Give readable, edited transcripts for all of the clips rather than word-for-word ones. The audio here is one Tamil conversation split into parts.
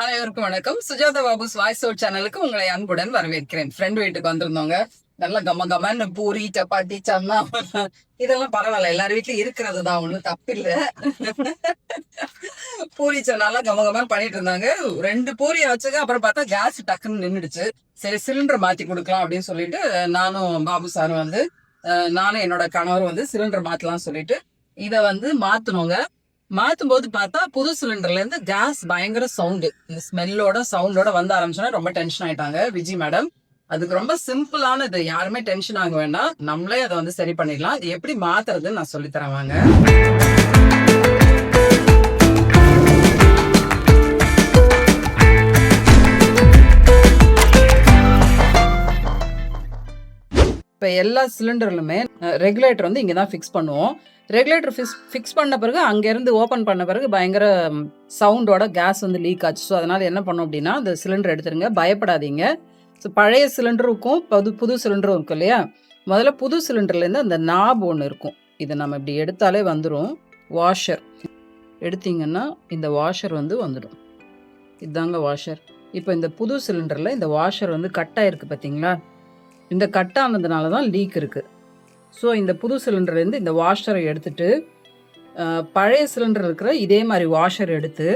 அனைவருக்கும் வணக்கம். சுஜாதா பாபுஸ் வாய்ஸ் அவுட் சேனலுக்கு உங்களை அன்புடன் வரவேற்கிறேன். ஃப்ரெண்ட் வீட்டுக்கு வந்திருந்தவங்க நல்லா கமன்னு பூரி சப்பாத்தி சன்னா இதெல்லாம் பரவாயில்ல, எல்லார் வீட்லயும் இருக்கிறது தான், ஒன்றும் தப்பில்லை. பூரி சன்னாலாம் கமன்னு பண்ணிட்டு இருந்தாங்க. 2 பூரி ஆச்சுங்க. அப்புறம் பார்த்தா கேஸ் டக்குன்னு நின்றுடுச்சு. சரி சிலிண்டர் மாத்தி கொடுக்கலாம் அப்படின்னு சொல்லிட்டு நானும் பாபு சாரும் வந்து நானும் என்னோட கணவரும் வந்து சிலிண்டர் மாத்தலாம் சொல்லிட்டு இதை வந்து மாத்தணுங்க. மாத்தும் போது பார்த்தா புது சிலிண்டர்ல இருந்து கேஸ் பயங்கர சவுண்டு, இந்த ஸ்மெல்லோட சவுண்டோட வந்து ஆரம்பிச்சோன்னா ரொம்ப டென்ஷன் ஆயிட்டாங்க விஜி மேடம். அதுக்கு ரொம்ப சிம்பிளானது, யாருமே டென்ஷன் ஆக வேண்டாம், நம்மளே அதை வந்து சரி பண்ணிடலாம். இது எப்படி மாத்துறதுன்னு நான் சொல்லித்தரேன் வாங்க. இப்போ எல்லா சிலிண்டர்லுமே ரெகுலேட்டர் வந்து இங்கே தான் ஃபிக்ஸ் பண்ணுவோம். ரெகுலேட்டர் ஃபிக்ஸ் பண்ண பிறகு அங்கேருந்து ஓப்பன் பண்ண பிறகு பயங்கர சவுண்டோட கேஸ் வந்து லீக் ஆச்சு. ஸோ அதனால் என்ன பண்ணோம் அப்படின்னா, அந்த சிலிண்டர் எடுத்துருங்க, பயப்படாதீங்க. ஸோ பழைய சிலிண்டருக்கும் புது சிலிண்டரும் இருக்கும் இல்லையா. முதல்ல புது சிலிண்டர்லேருந்து அந்த நாப் ஒன்று இருக்கும், இதை நம்ம இப்படி எடுத்தாலே வந்துடும். வாஷர் எடுத்திங்கன்னா இந்த வாஷர் வந்து வந்துடும். இதுதாங்க வாஷர். இப்போ இந்த புது சிலிண்டரில் இந்த வாஷர் வந்து கட் ஆயிருக்கு பார்த்தீங்களா. இந்த கட் ஆனதுனால தான் லீக் இருக்குது. ஸோ இந்த புது சிலிண்டர்லேருந்து இந்த வாஷரை எடுத்துட்டு பழைய சிலிண்டர் இருக்கிற இதே மாதிரி வாஷர் எடுத்து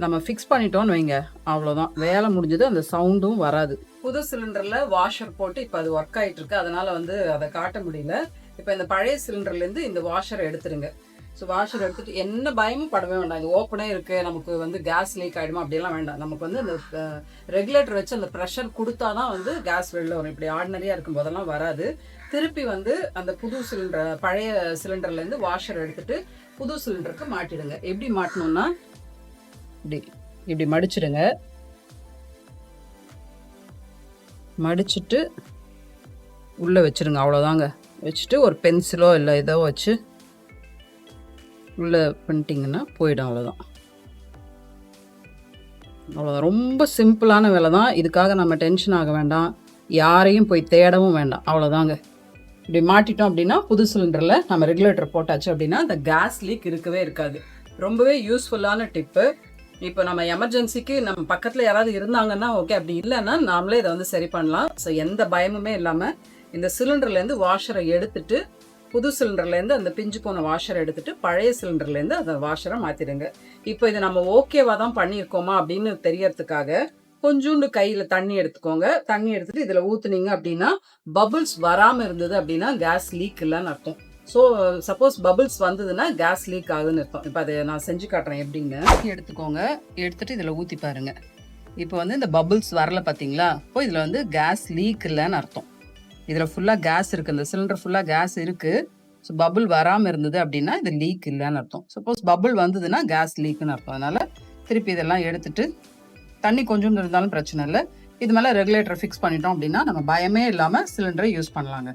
நம்ம ஃபிக்ஸ் பண்ணிட்டோன்னு வைங்க, அவ்வளோதான், வேலை முடிஞ்சது. அந்த சவுண்டும் வராது. புது சிலிண்டரில் வாஷர் போட்டு இப்போ அது ஒர்க் ஆகிட்டு இருக்கு, அதனால வந்து அதை காட்ட முடியல. இப்போ இந்த பழைய சிலிண்டர்லேருந்து இந்த வாஷரை எடுத்துருங்க. ஸோ வாஷர் எடுத்துட்டு என்ன பயமும் படவே வேண்டாம். இது ஓப்பனே இருக்குது, நமக்கு வந்து கேஸ் லீக் ஆகிடுமா அப்படிலாம் வேண்டாம். நமக்கு வந்து அந்த ரெகுலேட்டர் வச்சு அந்த ப்ரெஷர் கொடுத்தா தான் வந்து கேஸ் வெளில வரும். இப்படி ஆர்டினரியாக இருக்கும் போதெல்லாம் வராது. திருப்பி வந்து அந்த புது சிலிண்டர் பழைய சிலிண்டர்லேருந்து வாஷர் எடுத்துட்டு புது சிலிண்டருக்கு மாட்டிடுங்க. எப்படி மாட்டணும்னா இப்படி மடிச்சிடுங்க. மடிச்சுட்டு உள்ளே வச்சுருங்க, அவ்வளோதாங்க. வச்சுட்டு ஒரு பென்சிலோ இல்லை ஏதோ வச்சு உள்ளே பண்ணிட்டீங்கன்னா போயிடும், அவ்வளோதான். அவ்வளோதான், ரொம்ப சிம்பிளான வேலை தான். இதுக்காக நம்ம டென்ஷன் ஆக வேண்டாம், யாரையும் போய் தேடவும் வேண்டாம், அவ்வளோதாங்க. இப்படி மாட்டிட்டோம் அப்படின்னா புது சிலிண்டரில் நம்ம ரெகுலேட்டர் போட்டாச்சு அப்படின்னா அந்த கேஸ் லீக் இருக்கவே இருக்காது. ரொம்பவே யூஸ்ஃபுல்லான டிப்பு. இப்போ நம்ம எமர்ஜென்சிக்கு நம்ம பக்கத்தில் யாராவது இருந்தாங்கன்னா ஓகே, அப்படி இல்லைன்னா நாமளே இதை வந்து சரி பண்ணலாம். ஸோ எந்த பயமுமே இல்லாமல் இந்த சிலிண்டர்லேருந்து வாஷரை எடுத்துட்டு புது சிலிண்டர்லேருந்து அந்த பிஞ்சு போன வாஷரை எடுத்துட்டு பழைய சிலிண்டர்லேருந்து அந்த வாஷரை மாற்றிடுங்க. இப்போ இது நம்ம ஓகேவாக தான் பண்ணியிருக்கோமா அப்படின்னு தெரியறதுக்காக கொஞ்சோண்டு கையில் தண்ணி எடுத்துக்கோங்க. தண்ணி எடுத்துட்டு இதில் ஊற்றுனீங்க அப்படின்னா பபுள்ஸ் வராமல் இருந்தது அப்படின்னா கேஸ் லீக் இல்லைன்னு அர்த்தம். ஸோ சப்போஸ் பபுள்ஸ் வந்ததுன்னா கேஸ் லீக் ஆகுதுன்னு அர்த்தம். இப்போ அதை நான் செஞ்சு காட்டுறேன் எப்படிங்க. எடுத்துக்கோங்க, எடுத்துட்டு இதில் ஊற்றி பாருங்க. இப்போ வந்து இந்த பபுள்ஸ் வரல பார்த்தீங்களா, இப்போ இதில் வந்து கேஸ் லீக் இல்லைன்னு அர்த்தம். இதில் ஃபுல்லாக கேஸ் இருக்குது, இந்த சிலிண்டர் ஃபுல்லாக கேஸ் இருக்குது. ஸோ பபுள் வராமல் இருந்தது அப்படின்னா இது லீக் இல்லைன்னு அர்த்தம். சப்போஸ் பபுள் வந்ததுன்னா கேஸ் லீக்குன்னு அர்த்தம். அதனால் திருப்பி இதெல்லாம் எடுத்துட்டு தண்ணி கொஞ்சம் இருந்தாலும் பிரச்சனை இல்லை. இது மேலே ரெகுலேட்டர் ஃபிக்ஸ் பண்ணிட்டோம் அப்படின்னா நம்ம பயமே இல்லாமல் சிலிண்டரை யூஸ் பண்ணலாங்க.